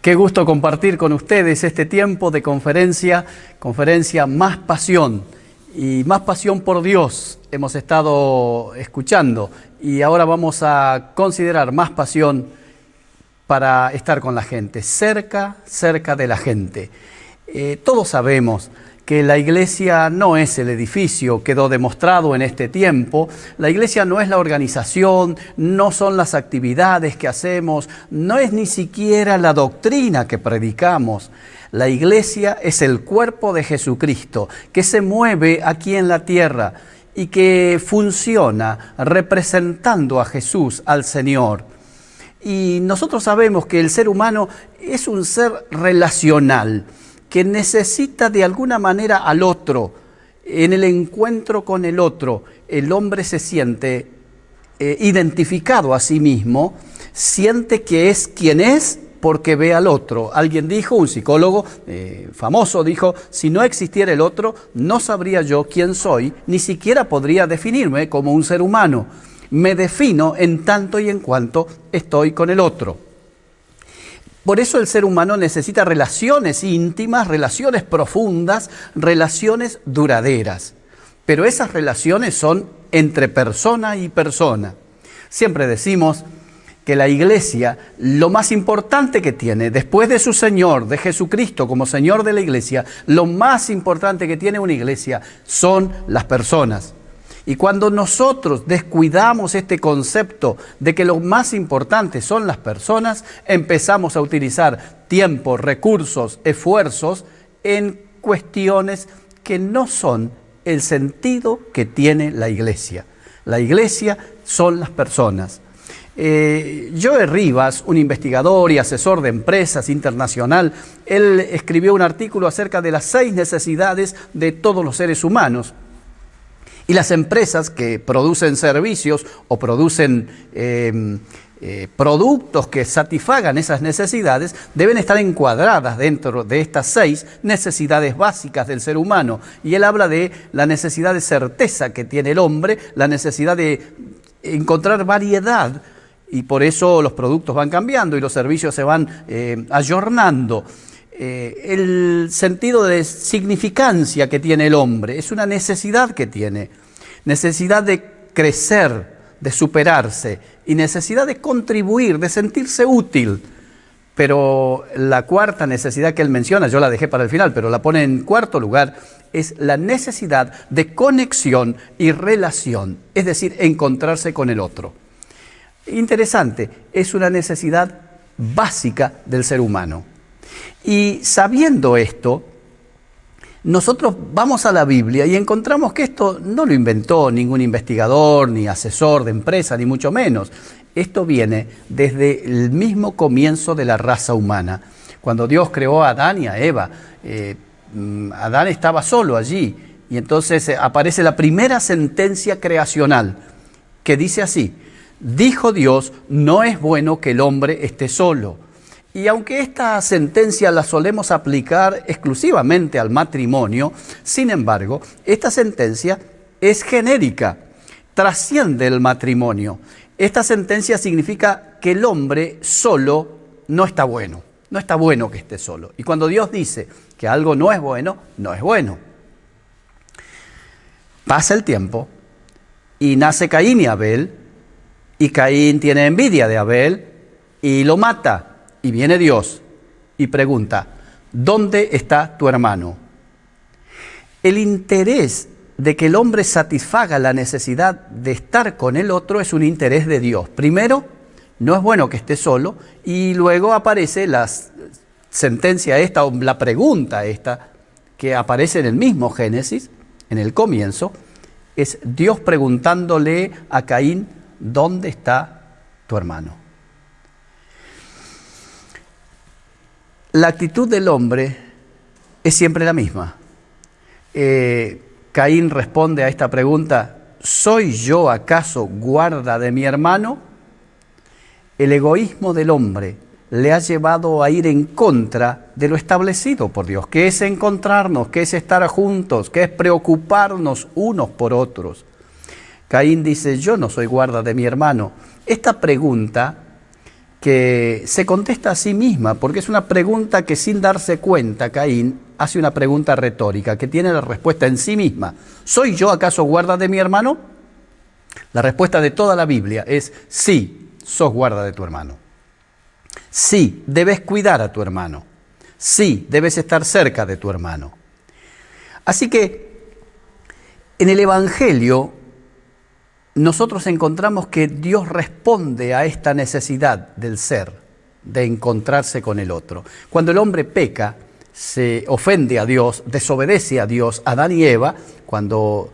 Qué gusto compartir con ustedes este tiempo de conferencia Más Pasión y Más Pasión por Dios. Hemos estado escuchando y ahora vamos a considerar más pasión para estar con la gente, cerca de la gente. Todos sabemos que la iglesia no es el edificio, quedó demostrado en este tiempo. La iglesia no es la organización, no son las actividades que hacemos, no es ni siquiera la doctrina que predicamos. La iglesia es el cuerpo de Jesucristo, que se mueve aquí en la tierra y que funciona representando a Jesús, al Señor. Y nosotros sabemos que el ser humano es un ser relacional, que necesita de alguna manera al otro. En el encuentro con el otro, el hombre se siente identificado a sí mismo, siente que es quien es porque ve al otro. Alguien dijo, un psicólogo famoso dijo, si no existiera el otro, no sabría yo quién soy, ni siquiera podría definirme como un ser humano. Me defino en tanto y en cuanto estoy con el otro. Por eso el ser humano necesita relaciones íntimas, relaciones profundas, relaciones duraderas. Pero esas relaciones son entre persona y persona. Siempre decimos que la iglesia, lo más importante que tiene, después de su Señor, de Jesucristo como Señor de la iglesia, lo más importante que tiene una iglesia son las personas. Y cuando nosotros descuidamos este concepto de que lo más importante son las personas, empezamos a utilizar tiempo, recursos, esfuerzos en cuestiones que no son el sentido que tiene la iglesia. La iglesia son las personas. Joe Rivas, un investigador y asesor de empresas internacional, él escribió un artículo acerca de las 6 necesidades de todos los seres humanos. Y las empresas que producen servicios o producen productos que satisfagan esas necesidades deben estar encuadradas dentro de estas 6 necesidades básicas del ser humano. Y él habla de la necesidad de certeza que tiene el hombre, la necesidad de encontrar variedad, y por eso los productos van cambiando y los servicios se van ayornando. El sentido de significancia que tiene el hombre, es una necesidad que tiene, necesidad de crecer, de superarse y necesidad de contribuir, de sentirse útil. Pero la cuarta necesidad que él menciona, yo la dejé para el final, pero la pone en cuarto lugar, es la necesidad de conexión y relación, es decir, encontrarse con el otro. Interesante, es una necesidad básica del ser humano. Y sabiendo esto, nosotros vamos a la Biblia y encontramos que esto no lo inventó ningún investigador, ni asesor de empresa, ni mucho menos. Esto viene desde el mismo comienzo de la raza humana. Cuando Dios creó a Adán y a Eva, Adán estaba solo allí y entonces aparece la primera sentencia creacional que dice así: dijo Dios, no es bueno que el hombre esté solo. Y aunque esta sentencia la solemos aplicar exclusivamente al matrimonio, sin embargo, esta sentencia es genérica, trasciende el matrimonio. Esta sentencia significa que el hombre solo no está bueno, no está bueno que esté solo. Y cuando Dios dice que algo no es bueno, no es bueno. Pasa el tiempo y nace Caín y Abel, y Caín tiene envidia de Abel y lo mata. Y viene Dios y pregunta, ¿dónde está tu hermano? El interés de que el hombre satisfaga la necesidad de estar con el otro es un interés de Dios. Primero, no es bueno que esté solo, y luego aparece la sentencia esta, o la pregunta esta, que aparece en el mismo Génesis, en el comienzo, es Dios preguntándole a Caín, ¿dónde está tu hermano? La actitud del hombre es siempre la misma. Caín responde a esta pregunta, ¿soy yo acaso guarda de mi hermano? El egoísmo del hombre le ha llevado a ir en contra de lo establecido por Dios, que es encontrarnos, que es estar juntos, que es preocuparnos unos por otros. Caín dice, yo no soy guarda de mi hermano. Esta pregunta que se contesta a sí misma, porque es una pregunta que sin darse cuenta, Caín hace una pregunta retórica que tiene la respuesta en sí misma. ¿Soy yo acaso guarda de mi hermano? La respuesta de toda la Biblia es sí, sos guarda de tu hermano. Sí, debes cuidar a tu hermano. Sí, debes estar cerca de tu hermano. Así que en el Evangelio nosotros encontramos que Dios responde a esta necesidad del ser, de encontrarse con el otro. Cuando el hombre peca, se ofende a Dios, desobedece a Dios, Adán y Eva, cuando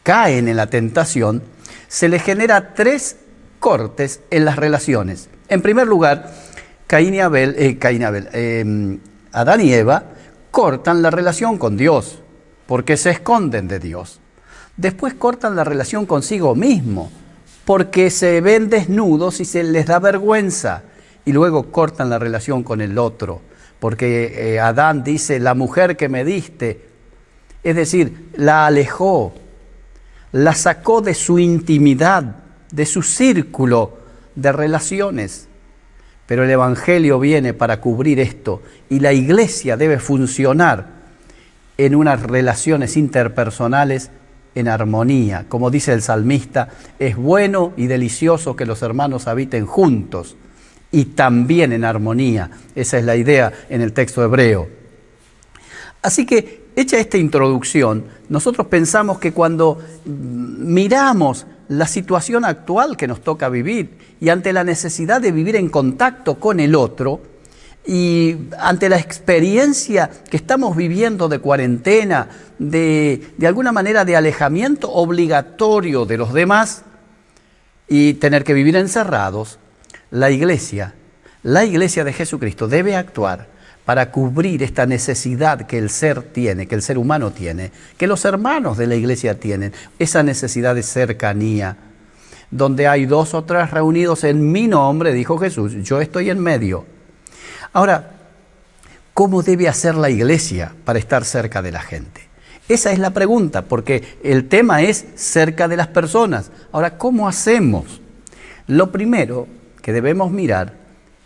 caen en la tentación, se les genera 3 cortes en las relaciones. En primer lugar, Adán y Eva cortan la relación con Dios, porque se esconden de Dios. Después cortan la relación consigo mismo, porque se ven desnudos y se les da vergüenza. Y luego cortan la relación con el otro, porque Adán dice, la mujer que me diste, es decir, la alejó, la sacó de su intimidad, de su círculo de relaciones. Pero el Evangelio viene para cubrir esto y la iglesia debe funcionar en unas relaciones interpersonales en armonía. Como dice el salmista, es bueno y delicioso que los hermanos habiten juntos y también en armonía. Esa es la idea en el texto hebreo. Así que, hecha esta introducción, nosotros pensamos que cuando miramos la situación actual que nos toca vivir y ante la necesidad de vivir en contacto con el otro y ante la experiencia que estamos viviendo de cuarentena, de alguna manera de alejamiento obligatorio de los demás y tener que vivir encerrados, la iglesia de Jesucristo debe actuar para cubrir esta necesidad que el ser tiene, que el ser humano tiene, que los hermanos de la iglesia tienen, esa necesidad de cercanía. Donde hay 2 o 3 reunidos en mi nombre, dijo Jesús, yo estoy en medio. Ahora, ¿cómo debe hacer la iglesia para estar cerca de la gente? Esa es la pregunta, porque el tema es cerca de las personas. Ahora, ¿cómo hacemos? Lo primero que debemos mirar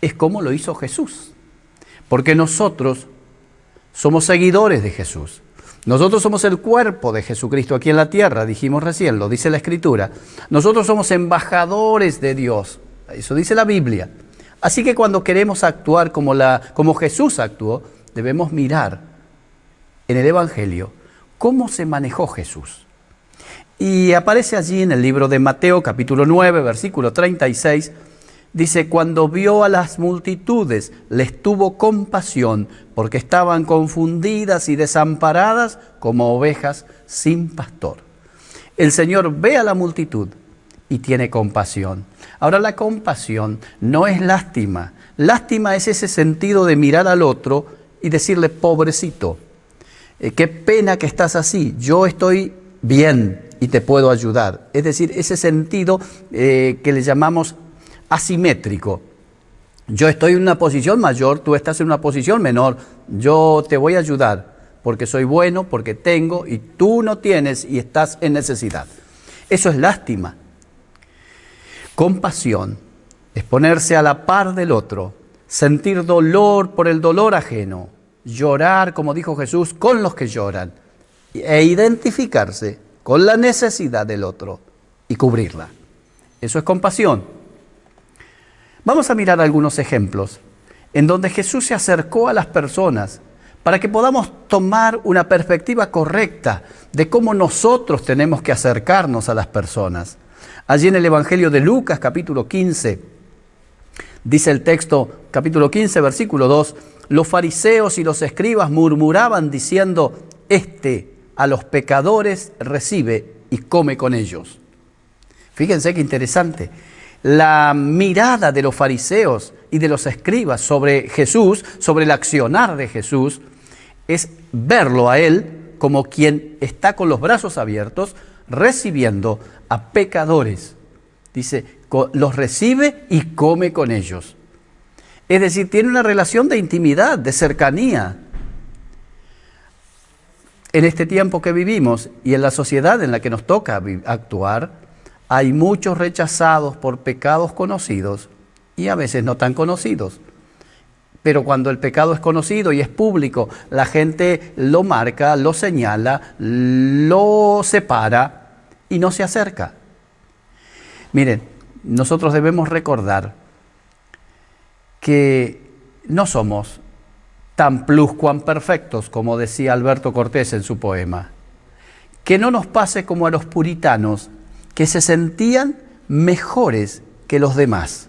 es cómo lo hizo Jesús. Porque nosotros somos seguidores de Jesús. Nosotros somos el cuerpo de Jesucristo aquí en la tierra, dijimos recién, lo dice la Escritura. Nosotros somos embajadores de Dios, eso dice la Biblia. Así que cuando queremos actuar como Jesús actuó, debemos mirar en el Evangelio cómo se manejó Jesús. Y aparece allí en el libro de Mateo, capítulo 9, versículo 36, dice, cuando vio a las multitudes, les tuvo compasión, porque estaban confundidas y desamparadas como ovejas sin pastor. El Señor ve a la multitud y tiene compasión. Ahora, la compasión no es lástima. Lástima es ese sentido de mirar al otro y decirle, pobrecito, qué pena que estás así, yo estoy bien y te puedo ayudar. Es decir, ese sentido que le llamamos asimétrico. Yo estoy en una posición mayor, tú estás en una posición menor, yo te voy a ayudar porque soy bueno, porque tengo y tú no tienes y estás en necesidad. Eso es lástima. Compasión es ponerse a la par del otro, sentir dolor por el dolor ajeno, llorar, como dijo Jesús, con los que lloran e identificarse con la necesidad del otro y cubrirla. Eso es compasión. Vamos a mirar algunos ejemplos en donde Jesús se acercó a las personas para que podamos tomar una perspectiva correcta de cómo nosotros tenemos que acercarnos a las personas. Allí en el Evangelio de Lucas, capítulo 15, dice el texto, capítulo 15, versículo 2, los fariseos y los escribas murmuraban diciendo, a los pecadores recibe y come con ellos. Fíjense qué interesante. La mirada de los fariseos y de los escribas sobre Jesús, sobre el accionar de Jesús, es verlo a Él como quien está con los brazos abiertos, recibiendo a pecadores. Dice, los recibe y come con ellos. Es decir, tiene una relación de intimidad, de cercanía. En este tiempo que vivimos y en la sociedad en la que nos toca actuar, hay muchos rechazados por pecados conocidos y a veces no tan conocidos. Pero cuando el pecado es conocido y es público, la gente lo marca, lo señala, lo separa y no se acerca. Miren, nosotros debemos recordar que no somos tan pluscuamperfectos como decía Alberto Cortés en su poema. Que no nos pase como a los puritanos, que se sentían mejores que los demás,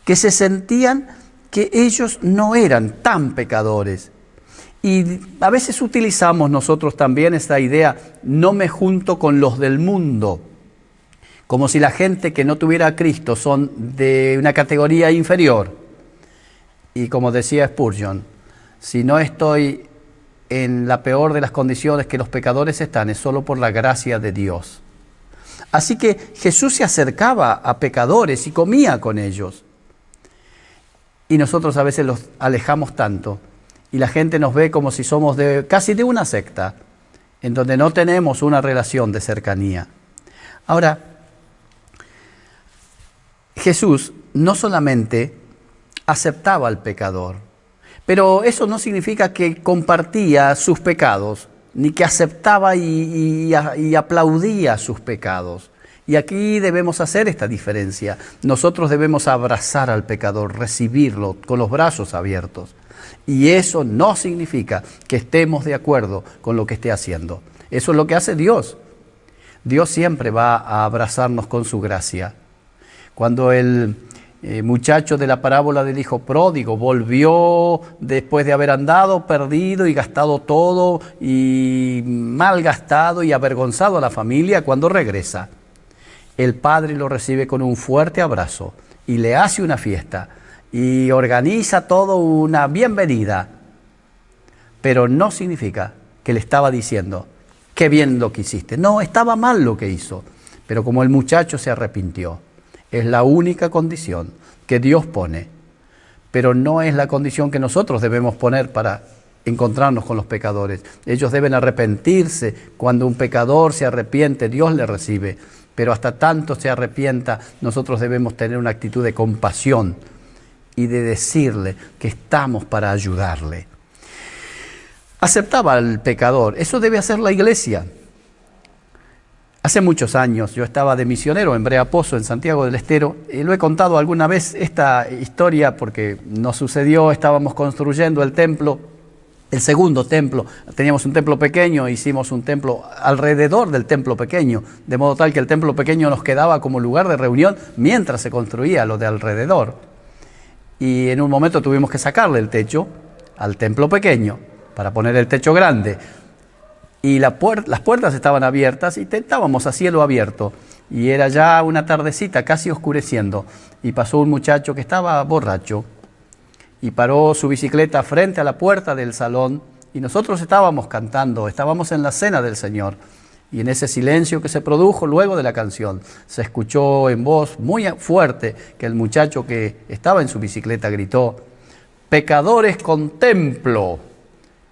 que se sentían que ellos no eran tan pecadores. Y a veces utilizamos nosotros también esta idea, no me junto con los del mundo, como si la gente que no tuviera a Cristo son de una categoría inferior. Y como decía Spurgeon, si no estoy en la peor de las condiciones que los pecadores están, es solo por la gracia de Dios. Así que Jesús se acercaba a pecadores y comía con ellos. Y nosotros a veces los alejamos tanto y la gente nos ve como si somos casi de una secta, en donde no tenemos una relación de cercanía. Ahora, Jesús no solamente aceptaba al pecador, pero eso no significa que compartía sus pecados, ni que aceptaba y aplaudía sus pecados. Y aquí debemos hacer esta diferencia. Nosotros debemos abrazar al pecador, recibirlo con los brazos abiertos. Y eso no significa que estemos de acuerdo con lo que esté haciendo. Eso es lo que hace Dios. Dios siempre va a abrazarnos con su gracia. Cuando el muchacho de la parábola del hijo pródigo volvió después de haber andado perdido y gastado todo y malgastado y avergonzado a la familia, cuando regresa, el padre lo recibe con un fuerte abrazo y le hace una fiesta y organiza todo una bienvenida. Pero no significa que le estaba diciendo, qué bien lo que hiciste. No, estaba mal lo que hizo. Pero como el muchacho se arrepintió, es la única condición que Dios pone. Pero no es la condición que nosotros debemos poner para encontrarnos con los pecadores. Ellos deben arrepentirse. Cuando un pecador se arrepiente, Dios le recibe. Pero hasta tanto se arrepienta, nosotros debemos tener una actitud de compasión y de decirle que estamos para ayudarle. Aceptaba al pecador. Eso debe hacer la iglesia. Hace muchos años yo estaba de misionero en Brea Pozo, en Santiago del Estero, y lo he contado alguna vez esta historia porque nos sucedió, estábamos construyendo el templo, el segundo templo. Teníamos un templo pequeño, hicimos un templo alrededor del templo pequeño, de modo tal que el templo pequeño nos quedaba como lugar de reunión mientras se construía lo de alrededor. Y en un momento tuvimos que sacarle el techo al templo pequeño para poner el techo grande. Y las puertas estaban abiertas y estábamos a cielo abierto. Y era ya una tardecita, casi oscureciendo. Y pasó un muchacho que estaba borracho y paró su bicicleta frente a la puerta del salón. Y nosotros estábamos cantando, estábamos en la cena del Señor. Y en ese silencio que se produjo luego de la canción, se escuchó en voz muy fuerte que el muchacho que estaba en su bicicleta gritó, «Pecadores contemplo».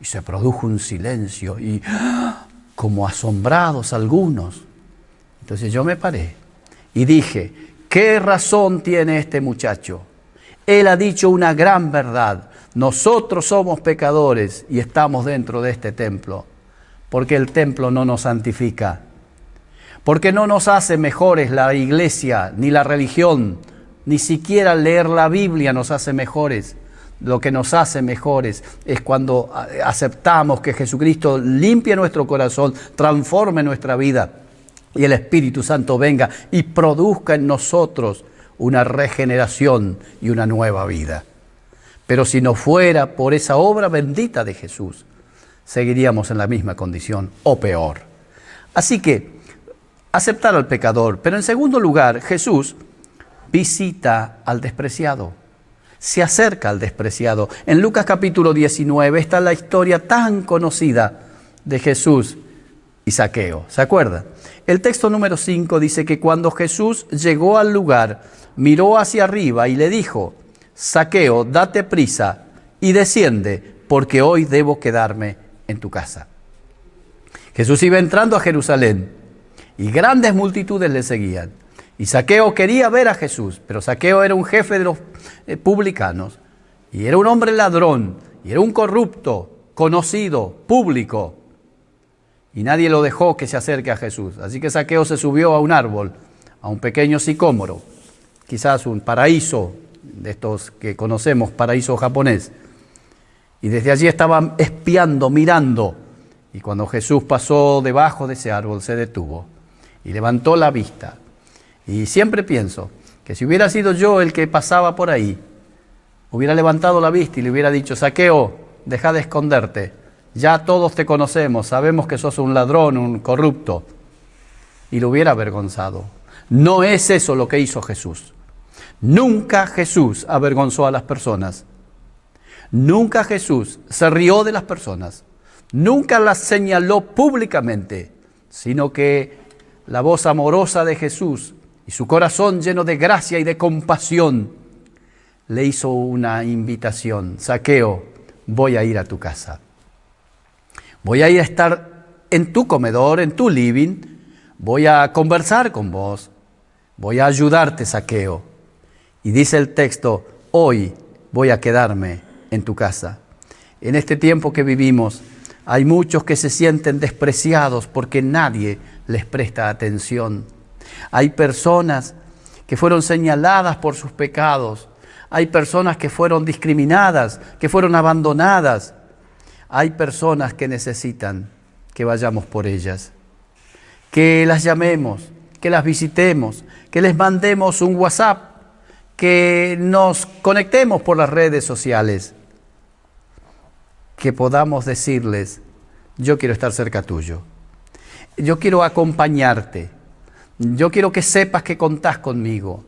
Y se produjo un silencio y como asombrados algunos. Entonces yo me paré y dije, ¿qué razón tiene este muchacho? Él ha dicho una gran verdad. Nosotros somos pecadores y estamos dentro de este templo. Porque el templo no nos santifica. Porque no nos hace mejores la iglesia ni la religión. Ni siquiera leer la Biblia nos hace mejores. Lo que nos hace mejores es cuando aceptamos que Jesucristo limpie nuestro corazón, transforme nuestra vida y el Espíritu Santo venga y produzca en nosotros una regeneración y una nueva vida. Pero si no fuera por esa obra bendita de Jesús, seguiríamos en la misma condición o peor. Así que aceptar al pecador, pero en segundo lugar, Jesús visita al despreciado. Se acerca al despreciado. En Lucas capítulo 19 está la historia tan conocida de Jesús y Zaqueo. ¿Se acuerdan? El texto número 5 dice que cuando Jesús llegó al lugar, miró hacia arriba y le dijo, Zaqueo, date prisa y desciende, porque hoy debo quedarme en tu casa. Jesús iba entrando a Jerusalén y grandes multitudes le seguían. Y Zaqueo quería ver a Jesús, pero Zaqueo era un jefe de los publicanos, y era un hombre ladrón, y era un corrupto, conocido, público, y nadie lo dejó que se acerque a Jesús. Así que Zaqueo se subió a un árbol, a un pequeño sicómoro, quizás un paraíso, de estos que conocemos, paraíso japonés, y desde allí estaba espiando, mirando, y cuando Jesús pasó debajo de ese árbol se detuvo y levantó la vista. Y siempre pienso que si hubiera sido yo el que pasaba por ahí, hubiera levantado la vista y le hubiera dicho: Zaqueo, deja de esconderte, ya todos te conocemos, sabemos que sos un ladrón, un corrupto, y lo hubiera avergonzado. No es eso lo que hizo Jesús. Nunca Jesús avergonzó a las personas. Nunca Jesús se rió de las personas. Nunca las señaló públicamente, sino que la voz amorosa de Jesús y su corazón lleno de gracia y de compasión le hizo una invitación: Zaqueo, voy a ir a tu casa. Voy a ir a estar en tu comedor, en tu living. Voy a conversar con vos. Voy a ayudarte, Zaqueo. Y dice el texto: hoy voy a quedarme en tu casa. En este tiempo que vivimos, hay muchos que se sienten despreciados porque nadie les presta atención. Hay personas que fueron señaladas por sus pecados. Hay personas que fueron discriminadas, que fueron abandonadas. Hay personas que necesitan que vayamos por ellas, que las llamemos, que las visitemos, que les mandemos un WhatsApp, que nos conectemos por las redes sociales, que podamos decirles: yo quiero estar cerca tuyo, yo quiero acompañarte, yo quiero que sepas que contás conmigo.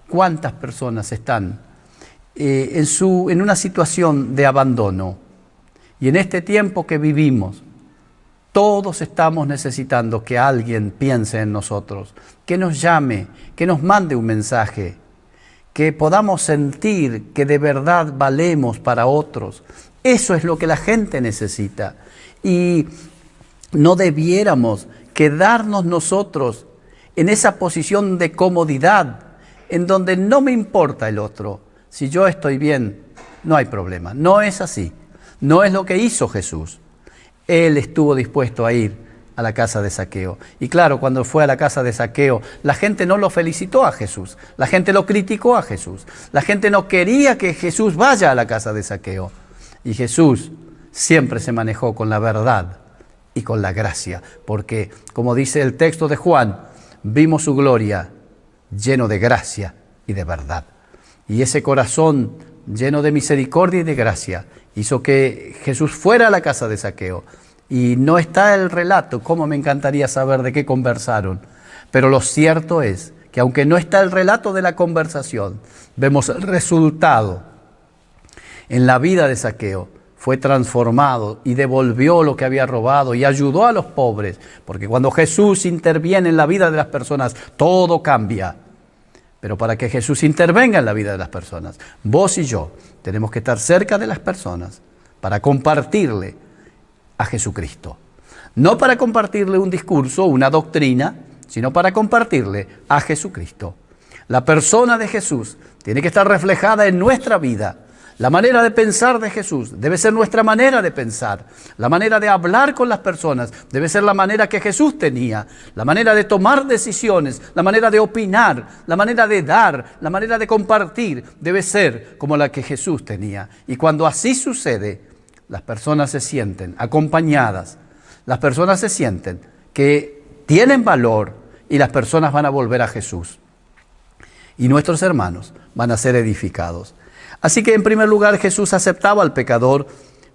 ¿Cuántas personas están en una situación de abandono? Y en este tiempo que vivimos, todos estamos necesitando que alguien piense en nosotros, que nos llame, que nos mande un mensaje, que podamos sentir que de verdad valemos para otros. Eso es lo que la gente necesita. Y no debiéramos quedarnos nosotros en esa posición de comodidad, en donde no me importa el otro. Si yo estoy bien, no hay problema. No es así. No es lo que hizo Jesús. Él estuvo dispuesto a ir a la casa de Zaqueo. Y claro, cuando fue a la casa de Zaqueo, la gente no lo felicitó a Jesús. La gente lo criticó a Jesús. La gente no quería que Jesús vaya a la casa de Zaqueo. Y Jesús siempre se manejó con la verdad y con la gracia. Porque, como dice el texto de Juan, vimos su gloria lleno de gracia y de verdad. Y ese corazón lleno de misericordia y de gracia hizo que Jesús fuera a la casa de Zaqueo. Y no está el relato, cómo me encantaría saber de qué conversaron. Pero lo cierto es que aunque no está el relato de la conversación, vemos el resultado en la vida de Zaqueo. Fue transformado y devolvió lo que había robado y ayudó a los pobres. Porque cuando Jesús interviene en la vida de las personas, todo cambia. Pero para que Jesús intervenga en la vida de las personas, vos y yo tenemos que estar cerca de las personas para compartirle a Jesucristo. No para compartirle un discurso, una doctrina, sino para compartirle a Jesucristo. La persona de Jesús tiene que estar reflejada en nuestra vida. La manera de pensar de Jesús debe ser nuestra manera de pensar. La manera de hablar con las personas debe ser la manera que Jesús tenía. La manera de tomar decisiones, la manera de opinar, la manera de dar, la manera de compartir debe ser como la que Jesús tenía. Y cuando así sucede, las personas se sienten acompañadas. Las personas se sienten que tienen valor y las personas van a volver a Jesús. Y nuestros hermanos van a ser edificados. Así que en primer lugar Jesús aceptaba al pecador,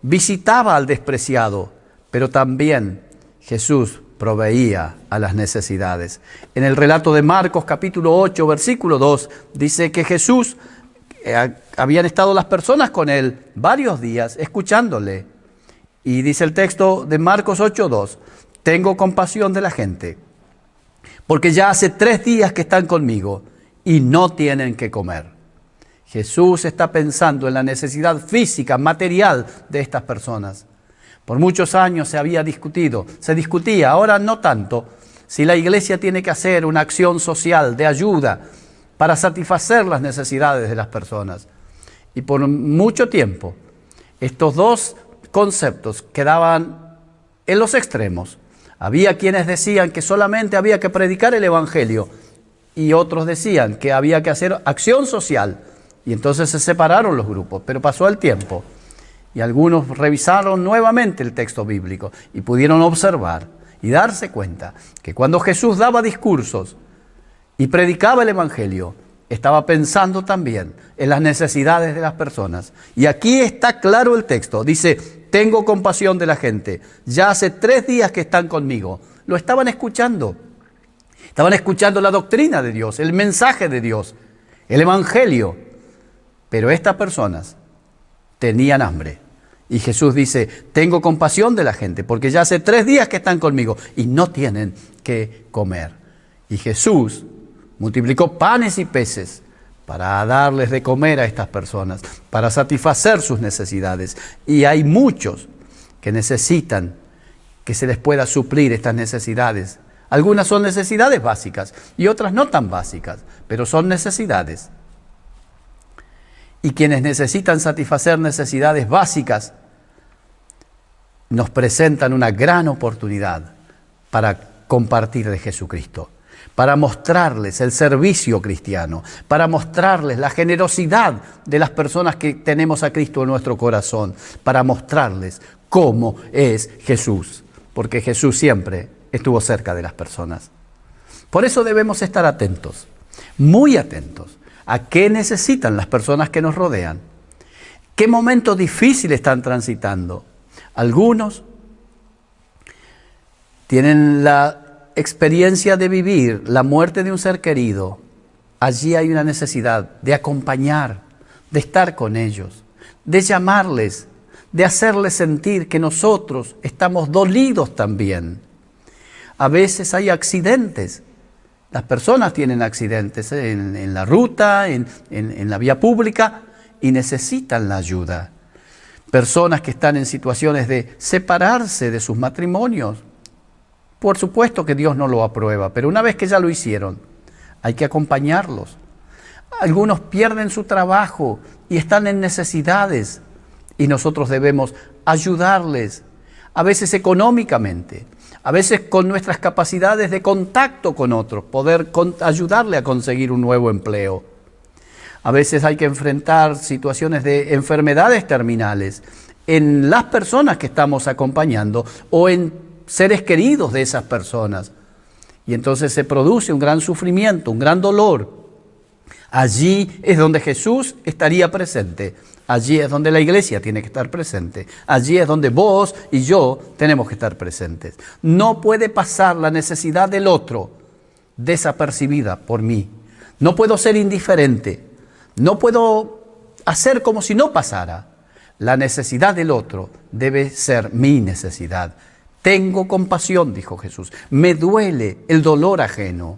visitaba al despreciado, pero también Jesús proveía a las necesidades. En el relato de Marcos capítulo 8 versículo 2 dice que Jesús, habían estado las personas con él varios días escuchándole. Y dice el texto de Marcos 8:2, tengo compasión de la gente, porque ya hace 3 días que están conmigo y no tienen que comer. Jesús está pensando en la necesidad física, material de estas personas. Por muchos años se discutía, ahora no tanto, si la iglesia tiene que hacer una acción social de ayuda para satisfacer las necesidades de las personas. Y por mucho tiempo, estos dos conceptos quedaban en los extremos. Había quienes decían que solamente había que predicar el Evangelio y otros decían que había que hacer acción social. Y entonces se separaron los grupos, pero pasó el tiempo y algunos revisaron nuevamente el texto bíblico y pudieron observar y darse cuenta que cuando Jesús daba discursos y predicaba el Evangelio, estaba pensando también en las necesidades de las personas. Y aquí está claro el texto, dice: tengo compasión de la gente, ya hace 3 días que están conmigo. Lo estaban escuchando la doctrina de Dios, el mensaje de Dios, el Evangelio. Pero estas personas tenían hambre. Y Jesús dice: tengo compasión de la gente, porque ya hace 3 días que están conmigo y no tienen que comer. Y Jesús multiplicó panes y peces para darles de comer a estas personas, para satisfacer sus necesidades. Y hay muchos que necesitan que se les pueda suplir estas necesidades. Algunas son necesidades básicas y otras no tan básicas, pero son necesidades. Y quienes necesitan satisfacer necesidades básicas nos presentan una gran oportunidad para compartir de Jesucristo, para mostrarles el servicio cristiano, para mostrarles la generosidad de las personas que tenemos a Cristo en nuestro corazón, para mostrarles cómo es Jesús, porque Jesús siempre estuvo cerca de las personas. Por eso debemos estar atentos, muy atentos, a qué necesitan las personas que nos rodean, qué momentos difíciles están transitando. Algunos tienen la experiencia de vivir la muerte de un ser querido. Allí hay una necesidad de acompañar, de estar con ellos, de llamarles, de hacerles sentir que nosotros estamos dolidos también. A veces hay accidentes. Las personas tienen accidentes en la ruta, en la vía pública, y necesitan la ayuda. Personas que están en situaciones de separarse de sus matrimonios. Por supuesto que Dios no lo aprueba, pero una vez que ya lo hicieron, hay que acompañarlos. Algunos pierden su trabajo y están en necesidades, y nosotros debemos ayudarles, a veces económicamente, a veces con nuestras capacidades de contacto con otros, poder ayudarle a conseguir un nuevo empleo. A veces hay que enfrentar situaciones de enfermedades terminales en las personas que estamos acompañando o en seres queridos de esas personas. Y entonces se produce un gran sufrimiento, un gran dolor. Allí es donde Jesús estaría presente. Allí es donde la iglesia tiene que estar presente. Allí es donde vos y yo tenemos que estar presentes. No puede pasar la necesidad del otro desapercibida por mí. No puedo ser indiferente. No puedo hacer como si no pasara. La necesidad del otro debe ser mi necesidad. Tengo compasión, dijo Jesús. Me duele el dolor ajeno.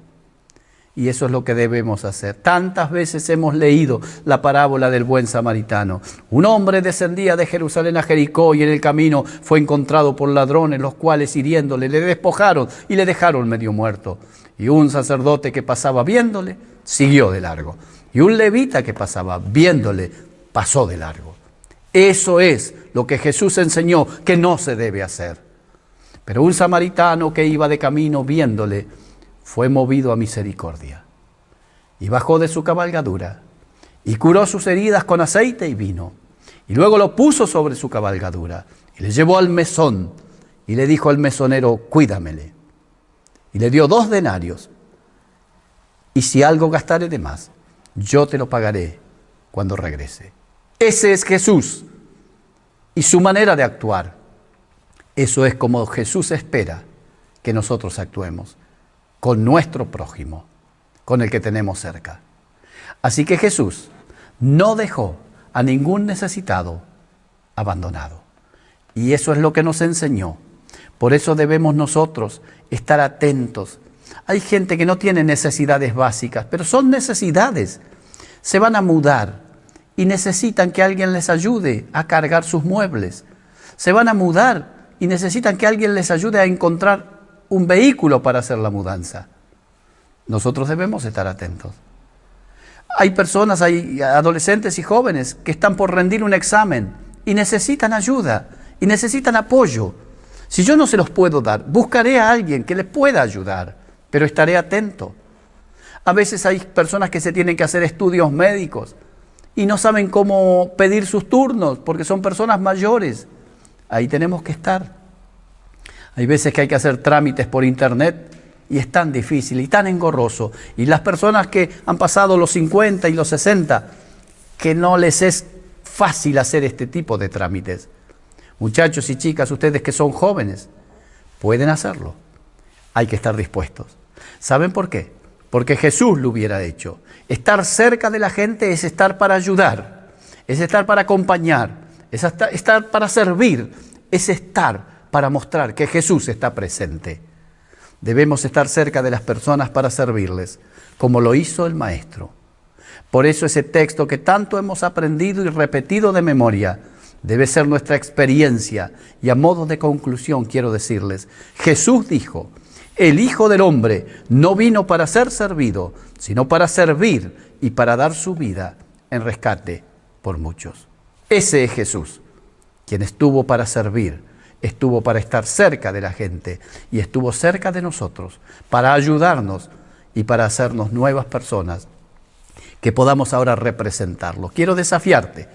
Y eso es lo que debemos hacer. Tantas veces hemos leído la parábola del buen samaritano. Un hombre descendía de Jerusalén a Jericó y en el camino fue encontrado por ladrones, los cuales hiriéndole le despojaron y le dejaron medio muerto. Y un sacerdote que pasaba viéndole, siguió de largo. Y un levita que pasaba viéndole, pasó de largo. Eso es lo que Jesús enseñó que no se debe hacer. Pero un samaritano que iba de camino viéndole, fue movido a misericordia y bajó de su cabalgadura y curó sus heridas con aceite y vino y luego lo puso sobre su cabalgadura y le llevó al mesón y le dijo al mesonero: cuídamele. Y le dio 2 denarios y si algo gastare de más, yo te lo pagaré cuando regrese. Ese es Jesús y su manera de actuar. Eso es como Jesús espera que nosotros actuemos con nuestro prójimo, con el que tenemos cerca. Así que Jesús no dejó a ningún necesitado abandonado. Y eso es lo que nos enseñó. Por eso debemos nosotros estar atentos. Hay gente que no tiene necesidades básicas, pero son necesidades. Se van a mudar y necesitan que alguien les ayude a cargar sus muebles. Se van a mudar y necesitan que alguien les ayude a encontrar un vehículo para hacer la mudanza. Nosotros debemos estar atentos. Hay personas, hay adolescentes y jóvenes que están por rendir un examen y necesitan ayuda y necesitan apoyo. Si yo no se los puedo dar, buscaré a alguien que les pueda ayudar, pero estaré atento. A veces hay personas que se tienen que hacer estudios médicos y no saben cómo pedir sus turnos porque son personas mayores. Ahí tenemos que estar. Hay veces que hay que hacer trámites por internet y es tan difícil y tan engorroso. Y las personas que han pasado los 50 y los 60, que no les es fácil hacer este tipo de trámites. Muchachos y chicas, ustedes que son jóvenes, pueden hacerlo. Hay que estar dispuestos. ¿Saben por qué? Porque Jesús lo hubiera hecho. Estar cerca de la gente es estar para ayudar, es estar para acompañar, es estar para servir, es estar para mostrar que Jesús está presente. Debemos estar cerca de las personas para servirles, como lo hizo el Maestro. Por eso ese texto que tanto hemos aprendido y repetido de memoria debe ser nuestra experiencia. Y a modo de conclusión quiero decirles, Jesús dijo: el Hijo del Hombre no vino para ser servido, sino para servir y para dar su vida en rescate por muchos. Ese es Jesús, quien estuvo para servir, estuvo para estar cerca de la gente y estuvo cerca de nosotros, para ayudarnos y para hacernos nuevas personas que podamos ahora representarlo. Quiero desafiarte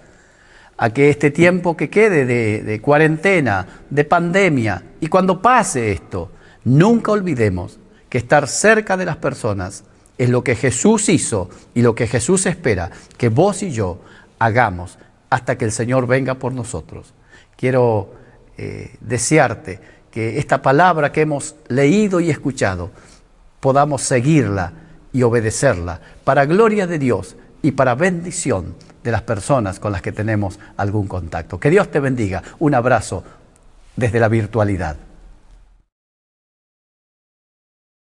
a que este tiempo que quede de cuarentena, de pandemia, y cuando pase esto, nunca olvidemos que estar cerca de las personas es lo que Jesús hizo y lo que Jesús espera que vos y yo hagamos hasta que el Señor venga por nosotros. Quiero desearte que esta palabra que hemos leído y escuchado podamos seguirla y obedecerla para gloria de Dios y para bendición de las personas con las que tenemos algún contacto. Que Dios te bendiga. Un abrazo desde la virtualidad.